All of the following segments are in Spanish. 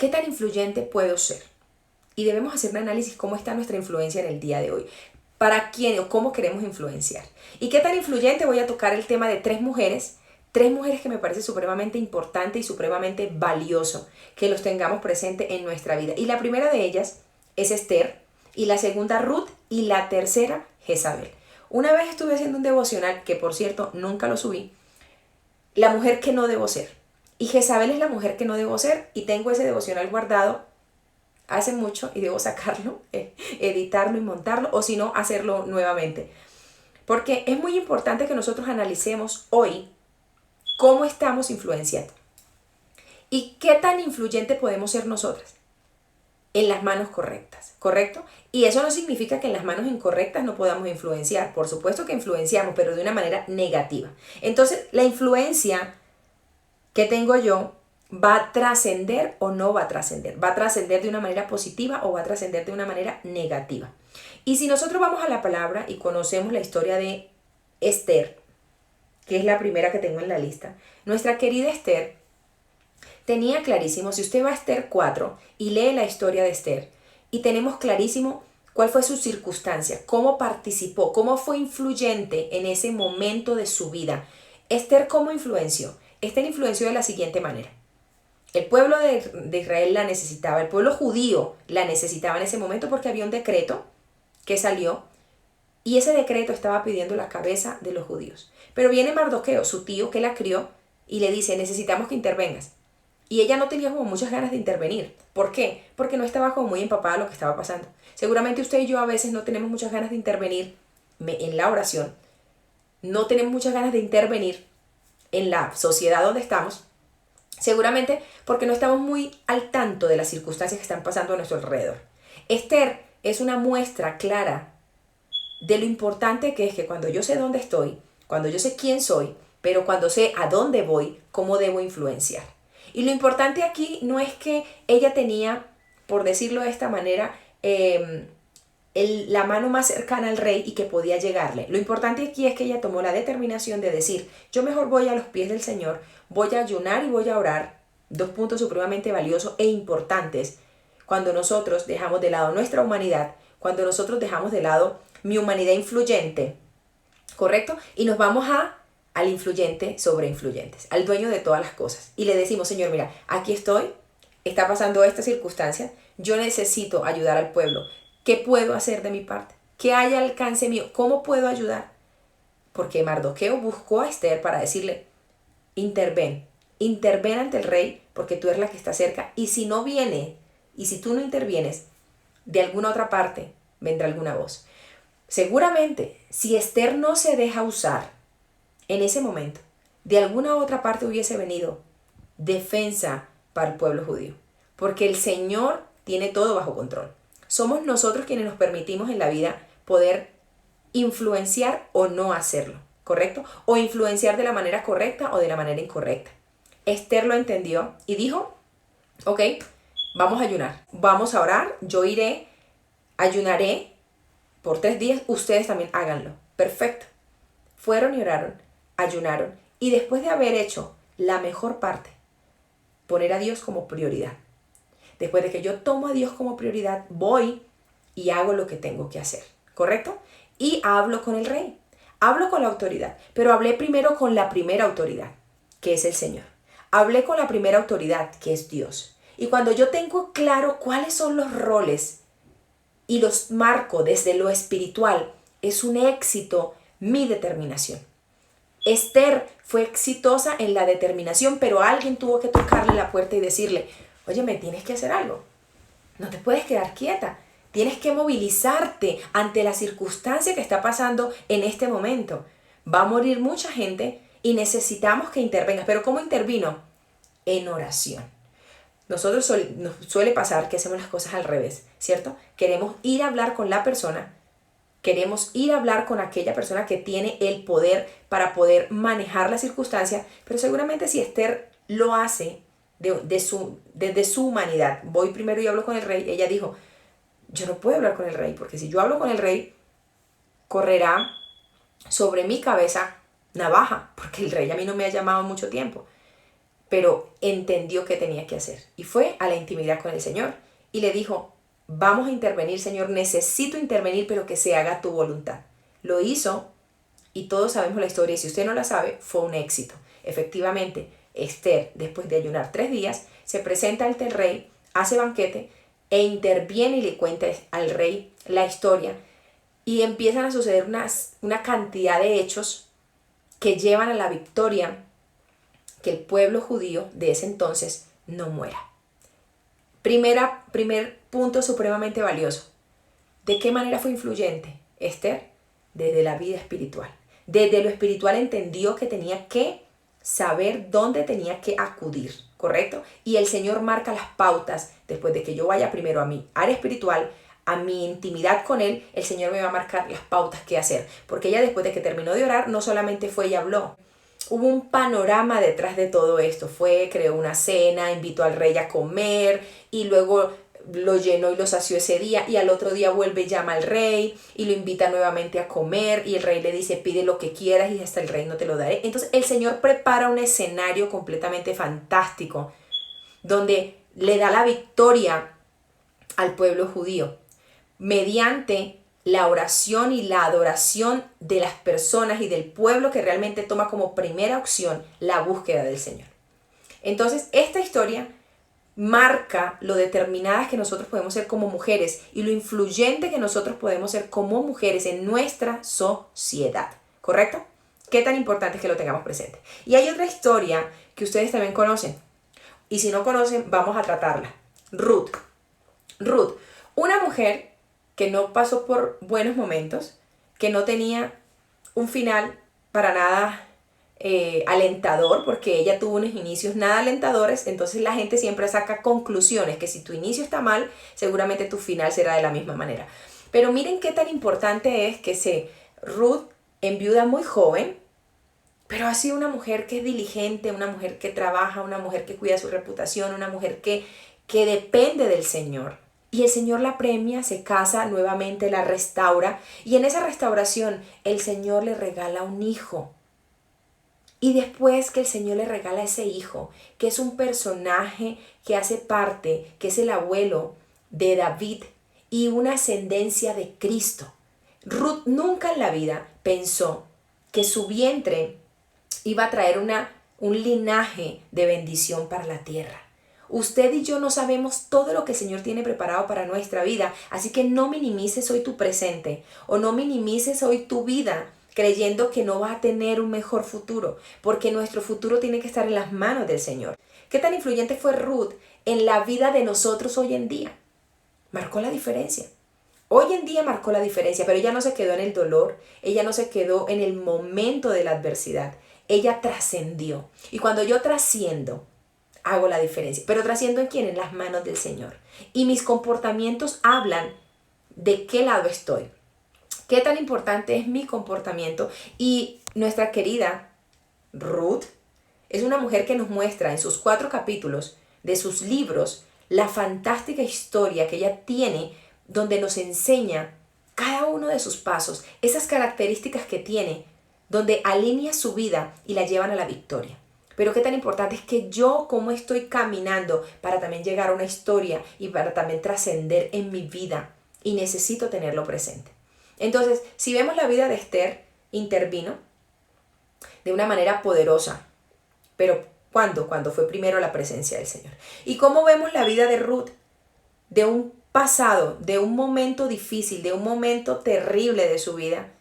¿Qué tan influyente puedo ser? Y debemos hacer un análisis cómo está nuestra influencia en el día de hoy. ¿Para quién o cómo queremos influenciar? ¿Y qué tan influyente? Voy a tocar el tema de tres mujeres que me parece supremamente importante y supremamente valioso que los tengamos presentes en nuestra vida. Y la primera de ellas es Esther, y la segunda Ruth, y la tercera Jezabel. Una vez estuve haciendo un devocional, que por cierto nunca lo subí, la mujer que no debo ser. Y Jezabel es la mujer que no debo ser, y tengo ese devocional guardado hace mucho y debo sacarlo, editarlo y montarlo, o si no, hacerlo nuevamente. Porque es muy importante que nosotros analicemos hoy cómo estamos influenciando y qué tan influyente podemos ser nosotras en las manos correctas, ¿correcto? Y eso no significa que en las manos incorrectas no podamos influenciar. Por supuesto que influenciamos, pero de una manera negativa. Entonces, la influencia que tengo yo va a trascender o no va a trascender. Va a trascender de una manera positiva o va a trascender de una manera negativa. Y si nosotros vamos a la palabra y conocemos la historia de Esther, que es la primera que tengo en la lista, nuestra querida Esther tenía clarísimo, si usted va a Esther 4 y lee la historia de Esther, y tenemos clarísimo cuál fue su circunstancia, cómo participó, cómo fue influyente en ese momento de su vida. Esther, ¿cómo influenció? Esther influenció de la siguiente manera. El pueblo de Israel la necesitaba, el pueblo judío la necesitaba en ese momento porque había un decreto que salió y ese decreto estaba pidiendo la cabeza de los judíos. Pero viene Mardoqueo, su tío que la crió, y le dice, necesitamos que intervengas. Y ella no tenía como muchas ganas de intervenir. ¿Por qué? Porque no estaba como muy empapada de lo que estaba pasando. Seguramente usted y yo a veces no tenemos muchas ganas de intervenir en la oración. No tenemos muchas ganas de intervenir en la sociedad donde estamos. Seguramente porque no estamos muy al tanto de las circunstancias que están pasando a nuestro alrededor. Esther es una muestra clara de lo importante que es que cuando yo sé dónde estoy, cuando yo sé quién soy, pero cuando sé a dónde voy, cómo debo influenciar. Y lo importante aquí no es que ella tenía, por decirlo de esta manera, la mano más cercana al rey y que podía llegarle. Lo importante aquí es que ella tomó la determinación de decir, yo mejor voy a los pies del Señor, voy a ayunar y voy a orar. Dos puntos supremamente valiosos e importantes cuando nosotros dejamos de lado nuestra humanidad, cuando nosotros dejamos de lado mi humanidad influyente, ¿correcto? Y nos vamos al influyente sobre influyentes, al dueño de todas las cosas. Y le decimos, Señor, mira, aquí estoy, está pasando esta circunstancia, yo necesito ayudar al pueblo. ¿Qué puedo hacer de mi parte? ¿Qué hay al alcance mío? ¿Cómo puedo ayudar? Porque Mardoqueo buscó a Esther para decirle, interven ante el rey porque tú eres la que está cerca. Y si no viene, y si tú no intervienes, de alguna otra parte vendrá alguna voz. Seguramente, si Esther no se deja usar en ese momento, de alguna otra parte hubiese venido defensa para el pueblo judío. Porque el Señor tiene todo bajo control. Somos nosotros quienes nos permitimos en la vida poder influenciar o no hacerlo, ¿correcto? O influenciar de la manera correcta o de la manera incorrecta. Esther lo entendió y dijo, ok, vamos a ayunar, vamos a orar, yo iré, ayunaré por 3 días, ustedes también háganlo. Perfecto. Fueron y oraron, ayunaron, y después de haber hecho la mejor parte, poner a Dios como prioridad. Después de que yo tomo a Dios como prioridad, voy y hago lo que tengo que hacer, ¿correcto? Y hablo con el rey, hablo con la autoridad, pero hablé primero con la primera autoridad, que es el Señor. Hablé con la primera autoridad, que es Dios. Y cuando yo tengo claro cuáles son los roles y los marco desde lo espiritual, es un éxito mi determinación. Esther fue exitosa en la determinación, pero alguien tuvo que tocarle la puerta y decirle, oye, me tienes que hacer algo. No te puedes quedar quieta. Tienes que movilizarte ante la circunstancia que está pasando en este momento. Va a morir mucha gente y necesitamos que intervengas. ¿Pero cómo intervino? En oración. Nos suele pasar que hacemos las cosas al revés, ¿cierto? Queremos ir a hablar con la persona, queremos ir a hablar con aquella persona que tiene el poder para poder manejar la circunstancia, pero seguramente si Esther lo hace desde su humanidad, voy primero y hablo con el rey, ella dijo, yo no puedo hablar con el rey, porque si yo hablo con el rey, correrá sobre mi cabeza navaja, porque el rey a mí no me ha llamado mucho tiempo. pero entendió qué tenía que hacer. Y fue a la intimidad con el Señor y le dijo, vamos a intervenir, Señor, necesito intervenir, pero que se haga tu voluntad. Lo hizo y todos sabemos la historia, y si usted no la sabe, fue un éxito. Efectivamente, Esther, después de ayunar 3 días, se presenta ante el rey, hace banquete e interviene y le cuenta al rey la historia, y empiezan a suceder una cantidad de hechos que llevan a la victoria, que el pueblo judío de ese entonces no muera. Primer punto supremamente valioso. ¿De qué manera fue influyente Esther? Desde la vida espiritual. Desde lo espiritual entendió que tenía que saber dónde tenía que acudir, ¿correcto? Y el Señor marca las pautas. Después de que yo vaya primero a mi área espiritual, a mi intimidad con Él, el Señor me va a marcar las pautas que hacer. Porque ella, después de que terminó de orar, no solamente fue y habló. Hubo un panorama detrás de todo esto. Creó una cena, invitó al rey a comer y luego lo llenó y lo sació ese día, y al otro día vuelve y llama al rey y lo invita nuevamente a comer, y el rey le dice, pide lo que quieras y hasta el reino te lo daré. Entonces el Señor prepara un escenario completamente fantástico donde le da la victoria al pueblo judío mediante la oración y la adoración de las personas y del pueblo, que realmente toma como primera opción la búsqueda del Señor. Entonces esta historia marca lo determinadas que nosotros podemos ser como mujeres y lo influyente que nosotros podemos ser como mujeres en nuestra sociedad, ¿correcto? Qué tan importante es que lo tengamos presente. Y hay otra historia que ustedes también conocen, y si no conocen, vamos a tratarla. Ruth, una mujer que no pasó por buenos momentos, que no tenía un final para nada alentador, porque ella tuvo unos inicios nada alentadores. Entonces la gente siempre saca conclusiones, que si tu inicio está mal, seguramente tu final será de la misma manera. Pero miren qué tan importante es que Ruth enviuda muy joven, pero ha sido una mujer que es diligente, una mujer que trabaja, una mujer que cuida su reputación, una mujer que depende del Señor. Y el Señor la premia, se casa nuevamente, la restaura, y en esa restauración el Señor le regala un hijo. Y después que el Señor le regala ese hijo, que es un personaje que hace parte, que es el abuelo de David y una ascendencia de Cristo. Ruth nunca en la vida pensó que su vientre iba a traer un linaje de bendición para la tierra. Usted y yo no sabemos todo lo que el Señor tiene preparado para nuestra vida, así que no minimices hoy tu presente o no minimices hoy tu vida creyendo que no vas a tener un mejor futuro, porque nuestro futuro tiene que estar en las manos del Señor. ¿Qué tan influyente fue Ruth en la vida de nosotros hoy en día? Marcó la diferencia. Hoy en día marcó la diferencia, pero ella no se quedó en el dolor, ella no se quedó en el momento de la adversidad, ella trascendió. Y cuando yo trasciendo, hago la diferencia. ¿Pero trasciendo en quién? En las manos del Señor. Y mis comportamientos hablan de qué lado estoy. ¿Qué tan importante es mi comportamiento? Y nuestra querida Ruth es una mujer que nos muestra en sus 4 capítulos de sus libros la fantástica historia que ella tiene, donde nos enseña cada uno de sus pasos, esas características que tiene, donde alinea su vida y la llevan a la victoria. Pero qué tan importante es que yo, cómo estoy caminando para también llegar a una historia y para también trascender en mi vida, y necesito tenerlo presente. Entonces, si vemos la vida de Esther, intervino de una manera poderosa. Pero ¿cuándo? Cuando fue primero la presencia del Señor. ¿Y cómo vemos la vida de Ruth? De un pasado, de un momento difícil, de un momento terrible de su vida.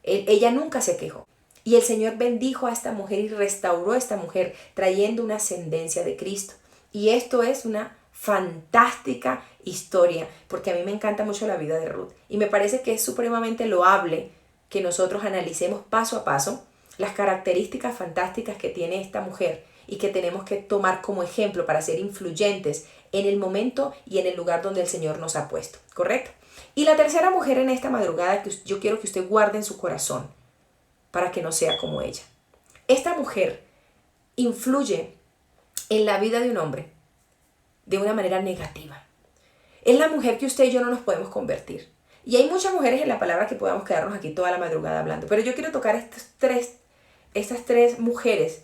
Ella nunca se quejó. Y el Señor bendijo a esta mujer y restauró a esta mujer, trayendo una ascendencia de Cristo. Y esto es una fantástica historia, porque a mí me encanta mucho la vida de Ruth. Y me parece que es supremamente loable que nosotros analicemos paso a paso las características fantásticas que tiene esta mujer y que tenemos que tomar como ejemplo para ser influyentes en el momento y en el lugar donde el Señor nos ha puesto, ¿correcto? Y la tercera mujer en esta madrugada que yo quiero que usted guarde en su corazón para que no sea como ella. Esta mujer influye en la vida de un hombre de una manera negativa. Es la mujer que usted y yo no nos podemos convertir. Y hay muchas mujeres en la palabra que podamos quedarnos aquí toda la madrugada hablando. Pero yo quiero tocar estas tres mujeres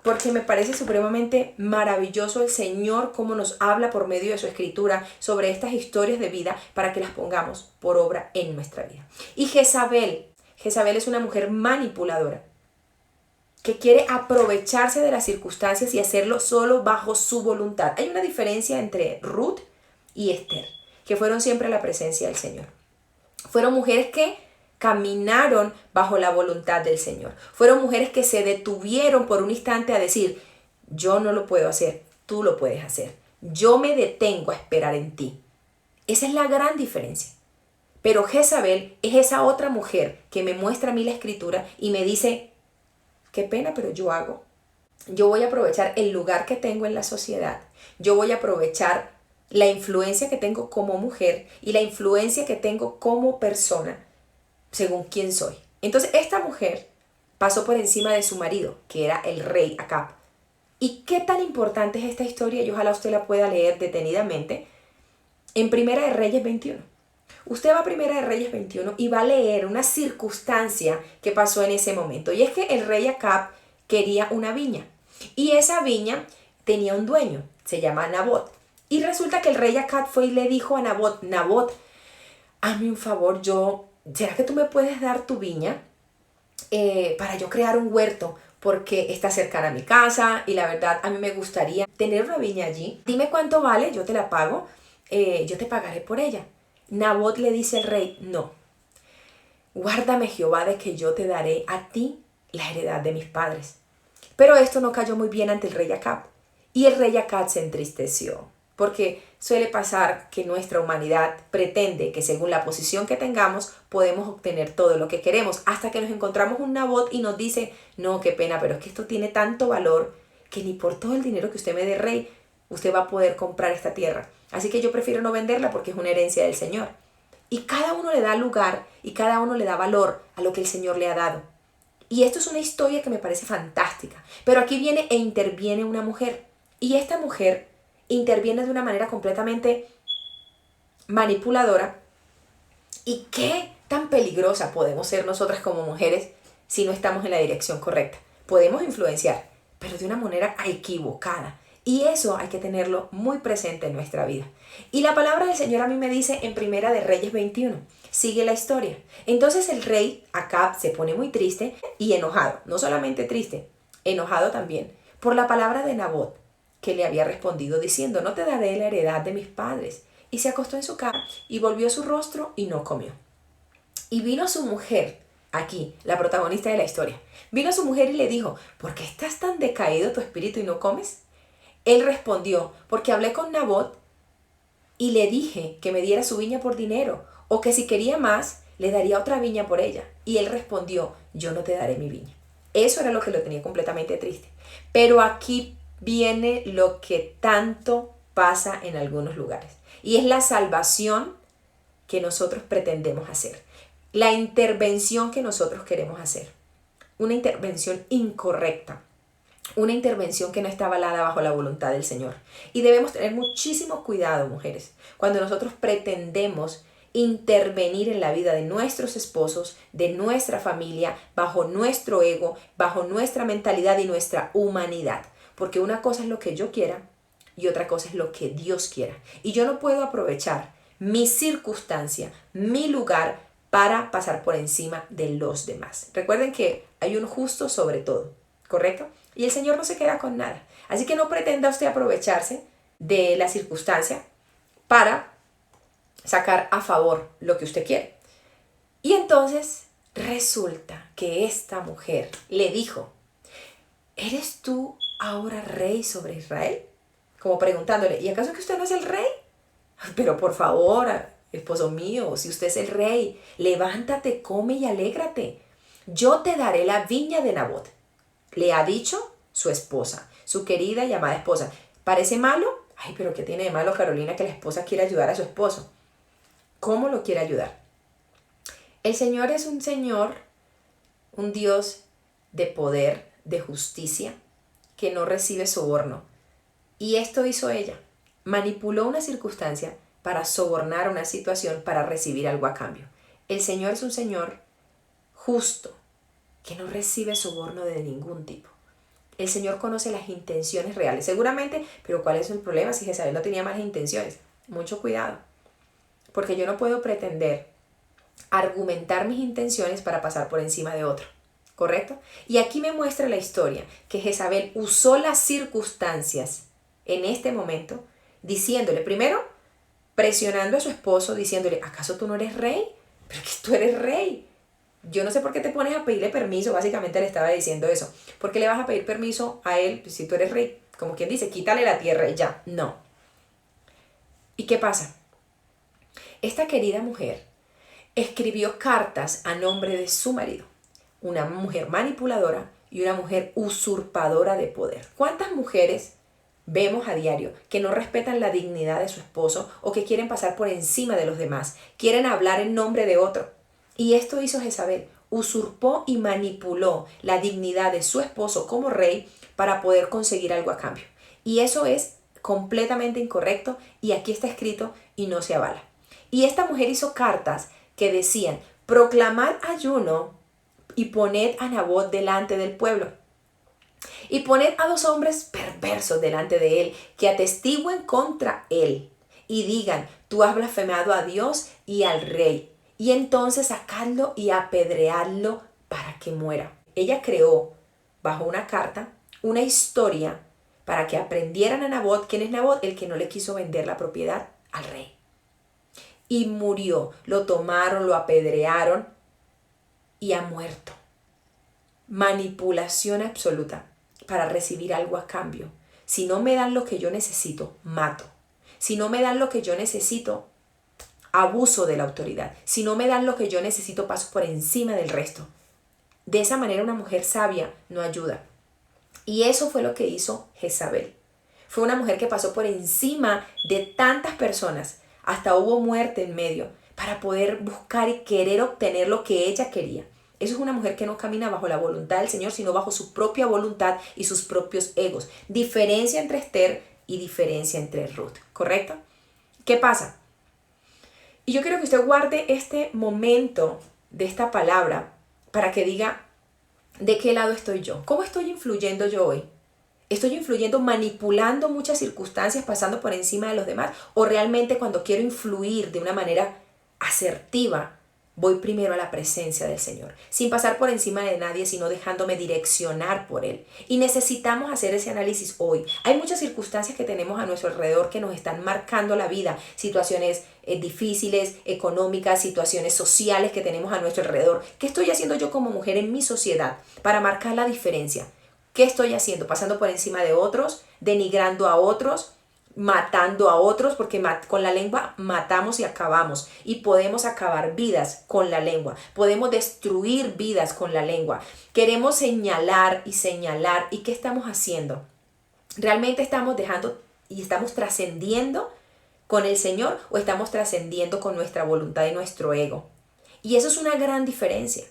porque me parece supremamente maravilloso el Señor cómo nos habla por medio de su escritura sobre estas historias de vida para que las pongamos por obra en nuestra vida. Y Jezabel es una mujer manipuladora que quiere aprovecharse de las circunstancias y hacerlo solo bajo su voluntad. Hay una diferencia entre Ruth y Esther, que fueron siempre a la presencia del Señor. Fueron mujeres que caminaron bajo la voluntad del Señor. Fueron mujeres que se detuvieron por un instante a decir, yo no lo puedo hacer, tú lo puedes hacer. Yo me detengo a esperar en ti. Esa es la gran diferencia. Pero Jezabel es esa otra mujer que me muestra a mí la escritura y me dice, qué pena, pero yo hago. Yo voy a aprovechar el lugar que tengo en la sociedad. Yo voy a aprovechar la influencia que tengo como mujer y la influencia que tengo como persona según quién soy. Entonces esta mujer pasó por encima de su marido, que era el rey Acab. ¿Y qué tan importante es esta historia? Y ojalá usted la pueda leer detenidamente en Primera de Reyes 21. Usted va a Primera de Reyes 21 y va a leer una circunstancia que pasó en ese momento. Y es que el rey Acab quería una viña. Y esa viña tenía un dueño, se llama Nabot. Y resulta que el rey Acab fue y le dijo a Nabot, Nabot, hazme un favor, ¿será que tú me puedes dar tu viña para yo crear un huerto? Porque está cercana a mi casa y la verdad a mí me gustaría tener una viña allí. Dime cuánto vale, yo te la pago, yo te pagaré por ella. Nabot le dice al rey, no, guárdame Jehová de que yo te daré a ti la heredad de mis padres. Pero esto no cayó muy bien ante el rey Acab. Y el rey Acab se entristeció, porque suele pasar que nuestra humanidad pretende que según la posición que tengamos podemos obtener todo lo que queremos, hasta que nos encontramos un Nabot y nos dice, no, qué pena, pero es que esto tiene tanto valor que ni por todo el dinero que usted me dé, rey, usted va a poder comprar esta tierra. Así que yo prefiero no venderla porque es una herencia del Señor. Y cada uno le da lugar y cada uno le da valor a lo que el Señor le ha dado. Y esto es una historia que me parece fantástica. Pero aquí viene e interviene una mujer. Y esta mujer interviene de una manera completamente manipuladora. ¿Y qué tan peligrosa podemos ser nosotras como mujeres si no estamos en la dirección correcta? Podemos influenciar, pero de una manera equivocada. Y eso hay que tenerlo muy presente en nuestra vida. Y la palabra del Señor a mí me dice en Primera de Reyes 21. Sigue la historia. Entonces el rey Acab se pone muy triste y enojado. No solamente triste, enojado también por la palabra de Nabot, que le había respondido diciendo, no te daré la heredad de mis padres. Y se acostó en su cama y volvió su rostro y no comió. Y vino su mujer, aquí, la protagonista de la historia. Vino su mujer y le dijo, ¿por qué estás tan decaído tu espíritu y no comes? Él respondió, porque hablé con Nabot y le dije que me diera su viña por dinero, o que si quería más, le daría otra viña por ella. Y él respondió, yo no te daré mi viña. Eso era lo que lo tenía completamente triste. Pero aquí viene lo que tanto pasa en algunos lugares. Y es la salvación que nosotros pretendemos hacer. La intervención que nosotros queremos hacer. Una intervención incorrecta. Una intervención que no está avalada bajo la voluntad del Señor. Y debemos tener muchísimo cuidado, mujeres, cuando nosotros pretendemos intervenir en la vida de nuestros esposos, de nuestra familia, bajo nuestro ego, bajo nuestra mentalidad y nuestra humanidad. Porque una cosa es lo que yo quiera y otra cosa es lo que Dios quiera. Y yo no puedo aprovechar mi circunstancia, mi lugar, para pasar por encima de los demás. Recuerden que hay un justo sobre todo, ¿correcto? Y el Señor no se queda con nada. Así que no pretenda usted aprovecharse de la circunstancia para sacar a favor lo que usted quiere. Y entonces resulta que esta mujer le dijo, ¿eres tú ahora rey sobre Israel? Como preguntándole, ¿y acaso que usted no es el rey? Pero por favor, esposo mío, si usted es el rey, levántate, come y alégrate. Yo te daré la viña de Nabot. Le ha dicho su esposa, su querida y amada esposa. ¿Parece malo? Ay, pero ¿qué tiene de malo, Carolina, que la esposa quiera ayudar a su esposo? ¿Cómo lo quiere ayudar? El Señor es un Señor, un Dios de poder, de justicia, que no recibe soborno. Y esto hizo ella. Manipuló una circunstancia para sobornar una situación para recibir algo a cambio. El Señor es un Señor justo, que no recibe soborno de ningún tipo. El Señor conoce las intenciones reales. Seguramente, pero ¿cuál es el problema si Jezabel no tenía malas intenciones? Mucho cuidado. Porque yo no puedo pretender argumentar mis intenciones para pasar por encima de otro. ¿Correcto? Y aquí me muestra la historia que Jezabel usó las circunstancias en este momento, diciéndole, primero, presionando a su esposo, diciéndole, ¿acaso tú no eres rey? Pero que tú eres rey. Yo no sé por qué te pones a pedirle permiso, básicamente le estaba diciendo eso. ¿Por qué le vas a pedir permiso a él si tú eres rey? Como quien dice, quítale la tierra y ya. No. ¿Y qué pasa? Esta querida mujer escribió cartas a nombre de su marido. Una mujer manipuladora y una mujer usurpadora de poder. ¿Cuántas mujeres vemos a diario que no respetan la dignidad de su esposo o que quieren pasar por encima de los demás? Quieren hablar en nombre de otro. Y esto hizo Jezabel. Usurpó y manipuló la dignidad de su esposo como rey para poder conseguir algo a cambio. Y eso es completamente incorrecto y aquí está escrito y no se avala. Y esta mujer hizo cartas que decían, proclamad ayuno y poned a Nabot delante del pueblo. Y poned a 2 hombres perversos delante de él, que atestiguen contra él, y digan, tú has blasfemado a Dios y al rey. Y entonces sacadlo y apedreadlo para que muera. Ella creó, bajo una carta, una historia para que aprendieran a Nabot. ¿Quién es Nabot? El que no le quiso vender la propiedad al rey. Y murió, lo tomaron, lo apedrearon y ha muerto. Manipulación absoluta para recibir algo a cambio. Si no me dan lo que yo necesito, mato. Si no me dan lo que yo necesito, abuso de la autoridad. Si no me dan lo que yo necesito, paso por encima del resto. De esa manera una mujer sabia no ayuda. Y eso fue lo que hizo Jezabel. Fue una mujer que pasó por encima de tantas personas. Hasta hubo muerte en medio para poder buscar y querer obtener lo que ella quería. Eso es una mujer que no camina bajo la voluntad del Señor, sino bajo su propia voluntad y sus propios egos. Diferencia entre Esther y diferencia entre Ruth. ¿Correcto? ¿Qué pasa? Y yo quiero que usted guarde este momento de esta palabra para que diga de qué lado estoy yo. ¿Cómo estoy influyendo yo hoy? ¿Estoy influyendo manipulando muchas circunstancias, pasando por encima de los demás? ¿O realmente cuando quiero influir de una manera asertiva, voy primero a la presencia del Señor, sin pasar por encima de nadie, sino dejándome direccionar por Él? Y necesitamos hacer ese análisis hoy. Hay muchas circunstancias que tenemos a nuestro alrededor que nos están marcando la vida, situaciones difíciles, económicas, situaciones sociales que tenemos a nuestro alrededor. ¿Qué estoy haciendo yo como mujer en mi sociedad para marcar la diferencia? ¿Qué estoy haciendo? ¿Pasando por encima de otros? ¿Denigrando a otros? ¿Matando a otros? Porque con la lengua matamos y acabamos. Y podemos acabar vidas con la lengua. Podemos destruir vidas con la lengua. Queremos señalar y señalar. ¿Y qué estamos haciendo? ¿Realmente estamos dejando y estamos trascendiendo con el Señor o estamos trascendiendo con nuestra voluntad y nuestro ego? Y eso es una gran diferencia.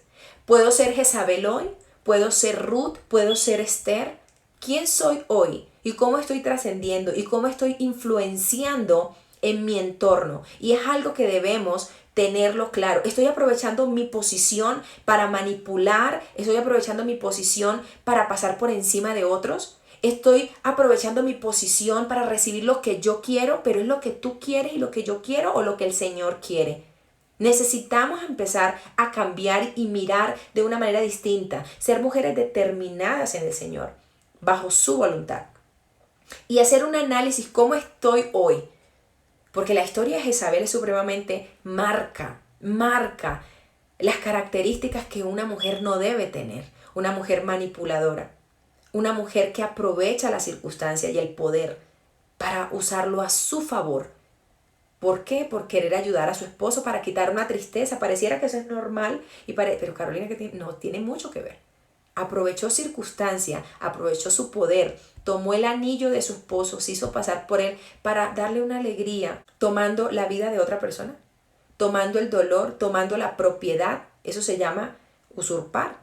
¿Puedo ser Jezabel hoy? ¿Puedo ser Ruth? ¿Puedo ser Esther? ¿Quién soy hoy? ¿Y cómo estoy trascendiendo? ¿Y cómo estoy influenciando en mi entorno? Y es algo que debemos tenerlo claro. ¿Estoy aprovechando mi posición para manipular? ¿Estoy aprovechando mi posición para pasar por encima de otros? ¿Estoy aprovechando mi posición para recibir lo que yo quiero, pero es lo que tú quieres y lo que yo quiero o lo que el Señor quiere? Necesitamos empezar a cambiar y mirar de una manera distinta, ser mujeres determinadas en el Señor, bajo su voluntad. Y hacer un análisis, ¿cómo estoy hoy? Porque la historia de Jezabel es supremamente marca las características que una mujer no debe tener. Una mujer manipuladora, una mujer que aprovecha la circunstancia y el poder para usarlo a su favor. ¿Por qué? Por querer ayudar a su esposo para quitar una tristeza. Pareciera que eso es normal, pero Carolina, no tiene mucho que ver. Aprovechó circunstancia, aprovechó su poder, tomó el anillo de su esposo, se hizo pasar por él para darle una alegría, tomando la vida de otra persona, tomando el dolor, tomando la propiedad. Eso se llama usurpar.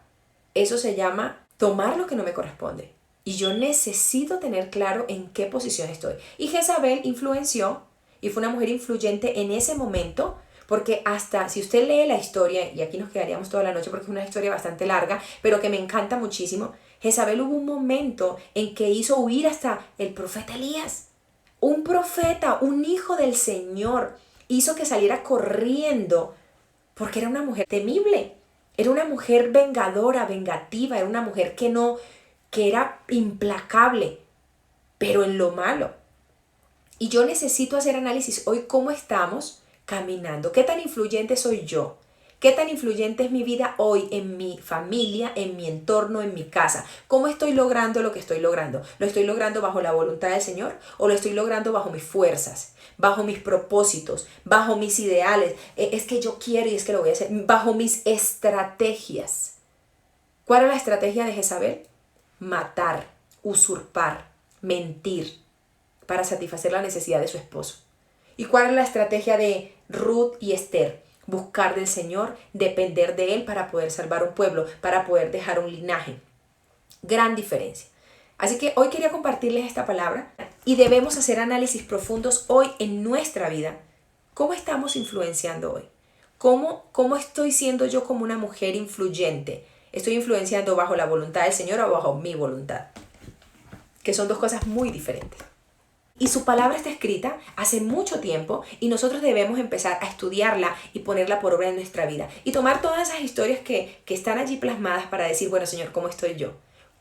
Eso se llama tomar lo que no me corresponde. Y yo necesito tener claro en qué posición estoy. Y Jezabel influenció y fue una mujer influyente en ese momento, porque hasta si usted lee la historia, y aquí nos quedaríamos toda la noche porque es una historia bastante larga, pero que me encanta muchísimo, Jezabel hubo un momento en que hizo huir hasta el profeta Elías. Un profeta, un hijo del Señor, hizo que saliera corriendo porque era una mujer temible. Era una mujer vengadora, vengativa, era una mujer que era implacable, pero en lo malo. Y yo necesito hacer análisis hoy cómo estamos caminando, qué tan influyente soy yo, qué tan influyente es mi vida hoy en mi familia, en mi entorno, en mi casa, cómo estoy logrando lo que estoy logrando. ¿Lo estoy logrando bajo la voluntad del Señor o lo estoy logrando bajo mis fuerzas, bajo mis propósitos, bajo mis ideales? Es que yo quiero y es que lo voy a hacer, bajo mis estrategias. ¿Cuál era la estrategia de Jezabel? Matar, usurpar, mentir para satisfacer la necesidad de su esposo. ¿Y cuál es la estrategia de Ruth y Esther? Buscar del Señor, depender de Él para poder salvar un pueblo, para poder dejar un linaje. Gran diferencia. Así que hoy quería compartirles esta palabra y debemos hacer análisis profundos hoy en nuestra vida. ¿Cómo estamos influenciando hoy? ¿Cómo estoy siendo yo como una mujer influyente? ¿Estoy influenciando bajo la voluntad del Señor o bajo mi voluntad? Que son dos cosas muy diferentes. Y su palabra está escrita hace mucho tiempo y nosotros debemos empezar a estudiarla y ponerla por obra en nuestra vida. Y tomar todas esas historias que están allí plasmadas para decir, bueno, Señor, ¿cómo estoy yo?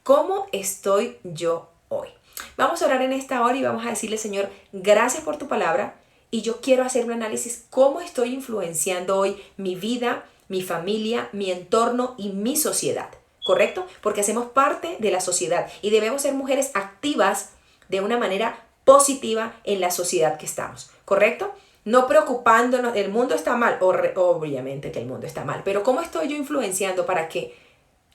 ¿Cómo estoy yo hoy? Vamos a orar en esta hora y vamos a decirle, Señor, gracias por tu palabra y yo quiero hacer un análisis cómo estoy influenciando hoy mi vida, mi familia, mi entorno y mi sociedad. ¿Correcto? Porque hacemos parte de la sociedad y debemos ser mujeres activas de una manera positiva en la sociedad que estamos, ¿correcto? No preocupándonos, el mundo está mal, obviamente que el mundo está mal, pero ¿cómo estoy yo influenciando para que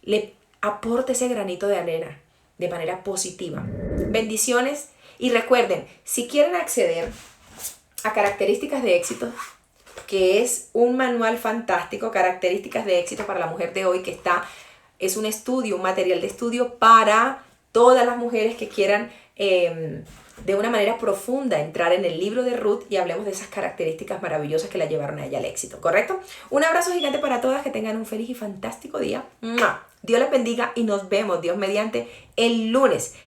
le aporte ese granito de arena de manera positiva? Bendiciones y recuerden, si quieren acceder a Características de Éxito, que es un manual fantástico, Características de Éxito para la mujer de hoy, es un estudio, un material de estudio para todas las mujeres que quieran de una manera profunda entrar en el libro de Ruth y hablemos de esas características maravillosas que la llevaron a ella al éxito, ¿correcto? Un abrazo gigante para todas, que tengan un feliz y fantástico día. ¡Mua! Dios les bendiga y nos vemos, Dios mediante, el lunes.